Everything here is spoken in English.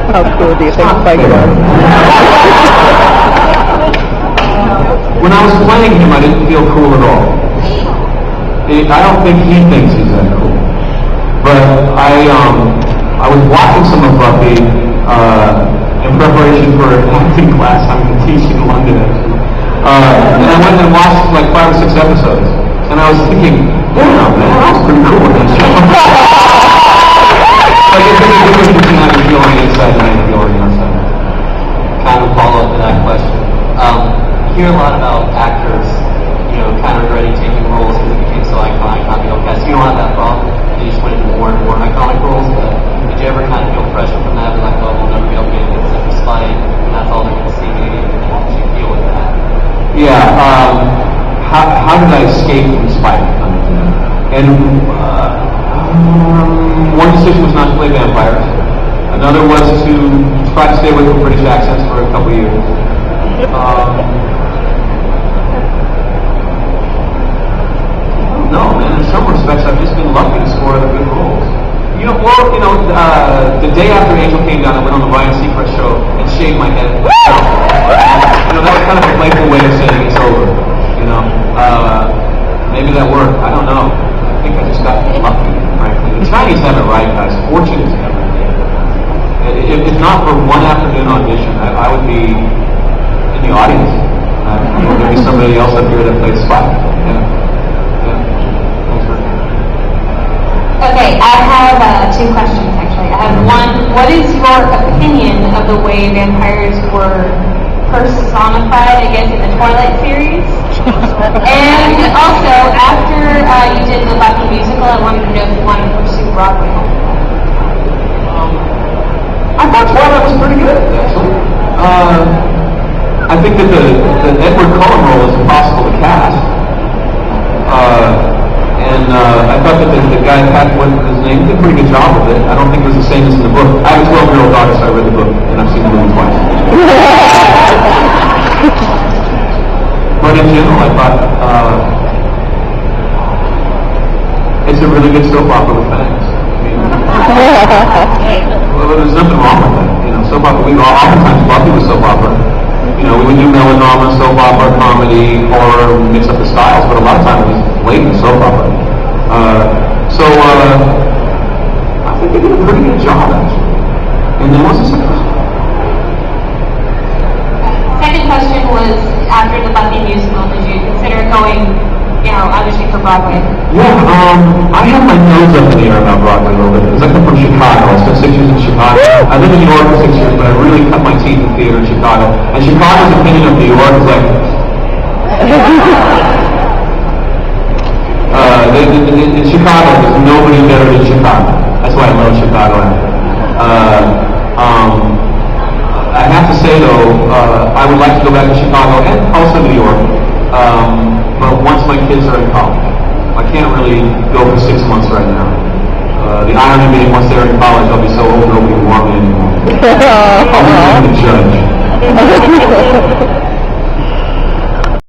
How cool do you think Spike was? When I was playing him, I didn't feel cool at all. I don't think he thinks he's that cool. But I was watching some of Buffy in preparation for an acting class I'm going to teach in London. And I went and watched like 5 or 6 episodes. And I was thinking, damn, man, that was pretty cool in that show. Like, it's a difference between how you feel on the inside and how you feel on the outside. Kind of follow up to that question. You hear a lot about actors, kind of regretting taking roles because it became so iconic, not the cast. You don't have that problem. You just went into more and more iconic roles, but did you ever kind of feel pressure from that? Be like, oh, we'll never be able to get into such a spike, and that's all they're going to see me, and how did you deal with that? Yeah, how did I escape from Spike? And one decision was not to play vampires. Another was to try to stay away from British accents for a couple of years. No, man, in some respects I've just been lucky to score other good roles. The day after Angel came down, I went on the Ryan Seacrest show and shaved my head. That was kind of a playful way of saying it's over. Maybe that worked. I don't know. I think I just got lucky, frankly. The Chinese have it right, guys. Fortune is everything. If not for one afternoon audition, I would be in the audience. There'd be somebody else up here that plays Spike. Okay, I have 2 questions actually. I have one, what is your opinion of the way vampires were personified, I guess, in the Twilight series? And also, after you did the Buffy musical, I wanted to know if you wanted to pursue Broadway. I thought Twilight was pretty good, actually. I think that the Edward Cullen role is impossible to cast. I thought that the guy, Pat, what was his name, did a pretty good job of it. I don't think it was the same as in the book. I have a 12-year-old daughter, so I read the book, and I've seen the movie twice. But in general, I thought it's a really good soap opera with fangs. Well, there's nothing wrong with that. Soap opera, oftentimes Buffy was soap opera. We would do melodrama, soap opera, comedy, horror, mix up the styles, but a lot of times it was blatant soap opera. I think they did a pretty good job, actually. And then what's the second question? Second question was, after the Buffy musical, did you consider going, auditioning for Broadway? Yeah, I have my nose up in the air about Broadway a little bit, because I come from Chicago. I spent 6 years in Chicago. I lived in New York for 6 years, but I really cut my teeth in theater in Chicago. And Chicago's opinion of New York is like... in Chicago, there's nobody better than Chicago. That's why I love Chicago. I have to say, though, I would like to go back to Chicago and also New York, but once my kids are in college. I can't really go for 6 months right now. The irony being, once they're in college, I'll be so old nobody will want me anymore. I'll be the judge.